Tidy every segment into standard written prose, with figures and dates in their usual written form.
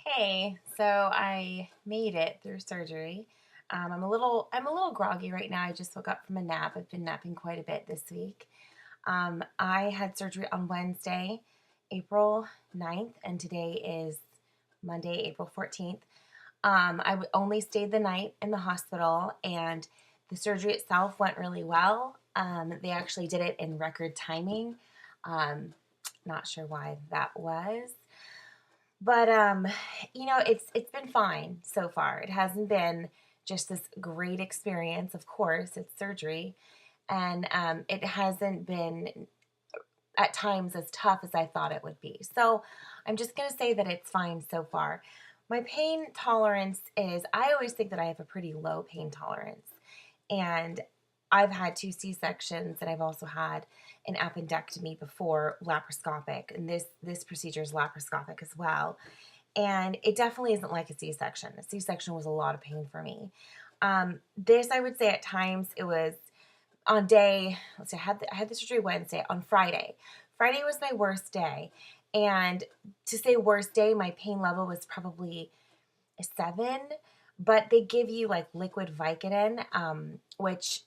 Hey, so I made it through surgery. I'm a little groggy right now. I just woke up from a nap. I've been napping quite a bit this week. I had surgery on Wednesday, April 9th, and today is Monday, April 14th. Only stayed the night in the hospital, and the surgery itself went really well. They actually did it in record timing. Um, Not sure why that was. But it's been fine so far. It hasn't been just this great experience. Of course, it's surgery, and it hasn't been at times as tough as I thought it would be. So I'm just gonna say that it's fine so far. My pain tolerance is. I always think that I have a pretty low pain tolerance, and I've had two C-sections, and I've also had an appendectomy before, laparoscopic, and this procedure is laparoscopic as well. And it definitely isn't like a C-section. A C-section was a lot of pain for me. This, I would say, at times it was on day. Let's see, I had the surgery Wednesday. On Friday, Friday was my worst day, and to say worst day, my pain level was probably a 7. But they give you like liquid Vicodin, which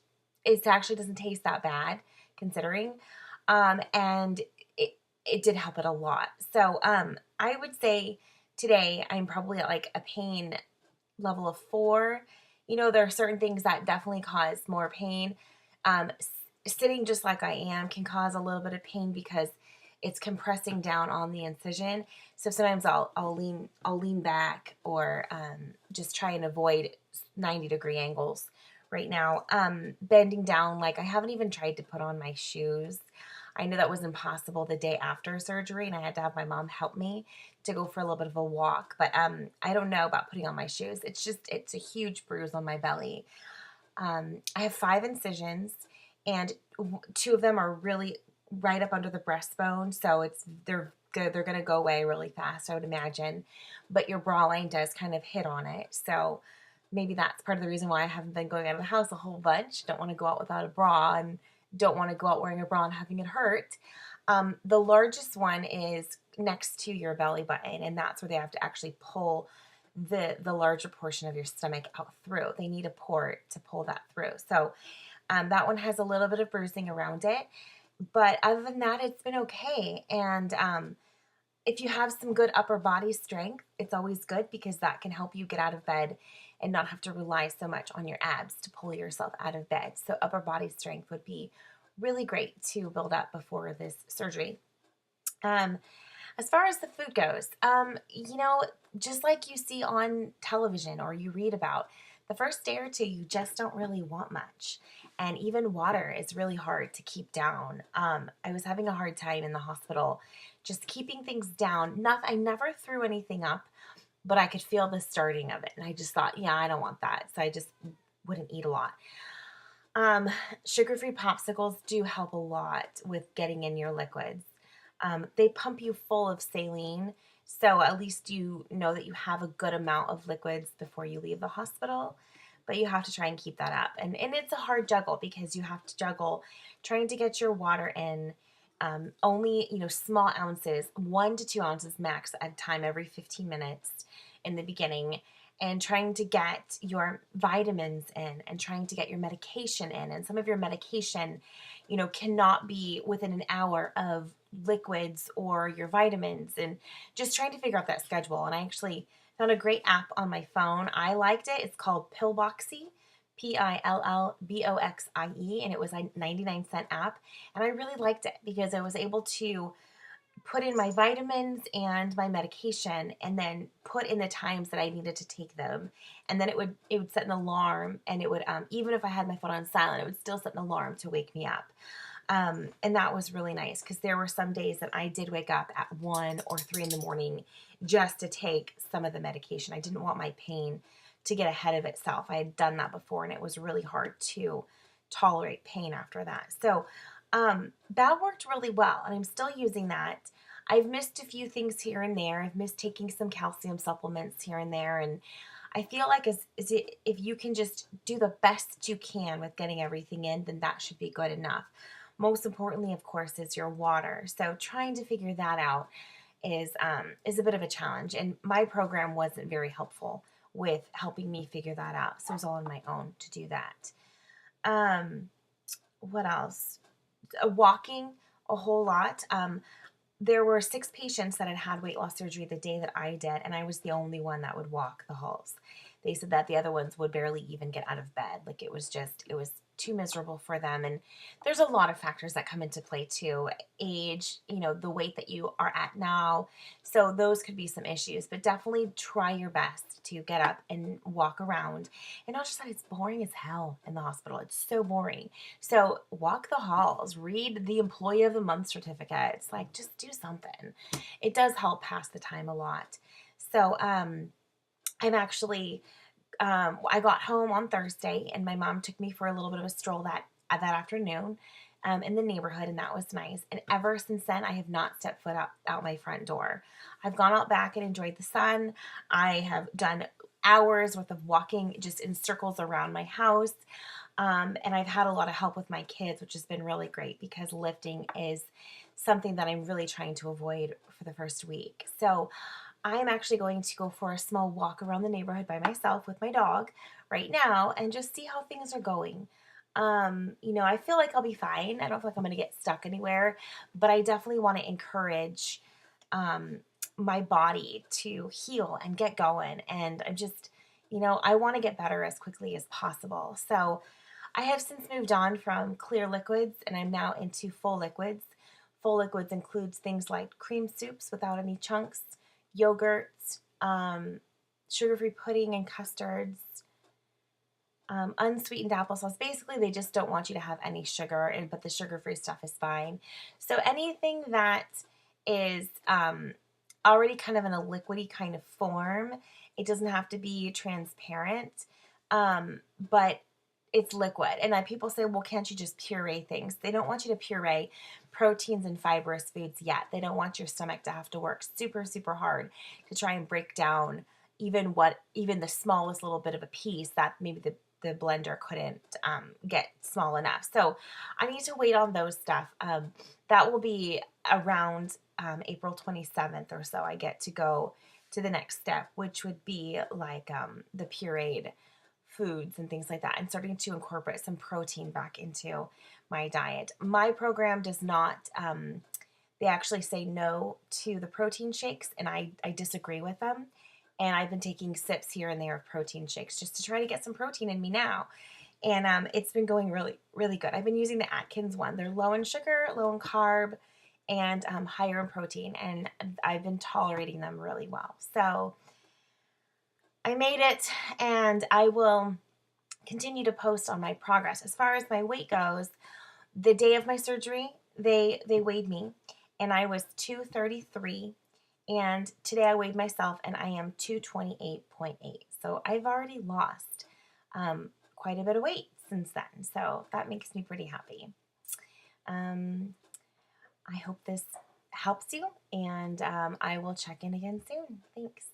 it actually doesn't taste that bad considering, and it did help it a lot. So I would say today I'm probably at like a pain level of 4. There are certain things that definitely cause more pain. Sitting just like I am can cause a little bit of pain because it's compressing down on the incision. So sometimes I'll lean back or just try and avoid 90-degree angles. Right now, bending down, like I haven't even tried to put on my shoes. I knew that was impossible the day after surgery, and I had to have my mom help me to go for a little bit of a walk. But I don't know about putting on my shoes. It's a huge bruise on my belly. I have 5 incisions, and 2 of them are really right up under the breastbone, so they're good. They're gonna go away really fast, I would imagine. But your bra line does kind of hit on it, so maybe that's part of the reason why I haven't been going out of the house a whole bunch. Don't want to go out without a bra, and don't want to go out wearing a bra and having it hurt. The largest one is next to your belly button, and that's where they have to actually pull the larger portion of your stomach out through. They need a port to pull that through. So that one has a little bit of bruising around it, but other than that, it's been okay. And if you have some good upper body strength, it's always good because that can help you get out of bed and not have to rely so much on your abs to pull yourself out of bed. So upper body strength would be really great to build up before this surgery. Um, as far as the food goes, just like you see on television or you read about, the first day or two, you just don't really want much. And even water is really hard to keep down. I was having a hard time in the hospital just keeping things down. I never threw anything up, but I could feel the starting of it. And I just thought, yeah, I don't want that. So I just wouldn't eat a lot. Um, Sugar-free popsicles do help a lot with getting in your liquids. They pump you full of saline, so at least you know that you have a good amount of liquids before you leave the hospital. But you have to try and keep that up. And it's a hard juggle because you have to juggle trying to get your water in only, small ounces, 1 to 2 ounces max at a time every 15 minutes in the beginning, and trying to get your vitamins in and trying to get your medication in. And some of your medication, cannot be within an hour of liquids or your vitamins, and just trying to figure out that schedule. And I actually found a great app on my phone. I liked it. It's called Pillboxy, Pillboxie, and it was a 99-cent app. And I really liked it because I was able to put in my vitamins and my medication and then put in the times that I needed to take them. And then it would set an alarm, and it would even if I had my phone on silent, it would still set an alarm to wake me up. And that was really nice because there were some days that I did wake up at 1 or 3 in the morning just to take some of the medication. I didn't want my pain to get ahead of itself. I had done that before, and it was really hard to tolerate pain after that. So that worked really well, and I'm still using that. I've missed a few things here and there. I've missed taking some calcium supplements here and there, and I feel like if you can just do the best you can with getting everything in, then that should be good enough. Most importantly, of course, is your water. So trying to figure that out is a bit of a challenge, and my program wasn't very helpful with helping me figure that out. So it was all on my own to do that. Um, what else? Walking a whole lot. There were 6 patients that had had weight loss surgery the day that I did, and I was the only one that would walk the halls. They said that the other ones would barely even get out of bed. Like it was too miserable for them. And there's a lot of factors that come into play too. Age, the weight that you are at now. So those could be some issues, but definitely try your best to get up and walk around. And not just that, it's boring as hell in the hospital. It's so boring. So walk the halls, read the Employee of the Month certificate. It's like, just do something. It does help pass the time a lot. So, I'm actually, I got home on Thursday, and my mom took me for a little bit of a stroll that afternoon in the neighborhood, and that was nice. And ever since then, I have not stepped foot out my front door. I've gone out back and enjoyed the sun. I have done hours worth of walking just in circles around my house. And I've had a lot of help with my kids, which has been really great because lifting is something that I'm really trying to avoid for the first week. So I'm actually going to go for a small walk around the neighborhood by myself with my dog right now and just see how things are going. I feel like I'll be fine. I don't feel like I'm going to get stuck anywhere, but I definitely want to encourage um, my body to heal and get going. And I'm just, I want to get better as quickly as possible. So I have since moved on from clear liquids and I'm now into full liquids. Full liquids includes things like cream soups without any chunks, yogurts, sugar-free pudding and custards, unsweetened applesauce. Basically, they just don't want you to have any sugar, but the sugar-free stuff is fine. So anything that is already kind of in a liquidy kind of form, it doesn't have to be transparent, but it's liquid. And people say, well, can't you just puree things? They don't want you to puree proteins and fibrous foods yet. They don't want your stomach to have to work super, super hard to try and break down even the smallest little bit of a piece that maybe the blender couldn't get small enough. So I need to wait on those stuff. That will be around April 27th or so. I get to go to the next step, which would be like the pureed foods and things like that, and starting to incorporate some protein back into my diet. My program does not, they actually say no to the protein shakes, and I disagree with them. And I've been taking sips here and there of protein shakes just to try to get some protein in me now. And it's been going really, really good. I've been using the Atkins one. They're low in sugar, low in carb, and higher in protein. And I've been tolerating them really well. So I made it, and I will continue to post on my progress. As far as my weight goes, the day of my surgery, they weighed me, and I was 233. And today I weighed myself, and I am 228.8. So I've already lost quite a bit of weight since then. So that makes me pretty happy. I hope this helps you, and I will check in again soon. Thanks.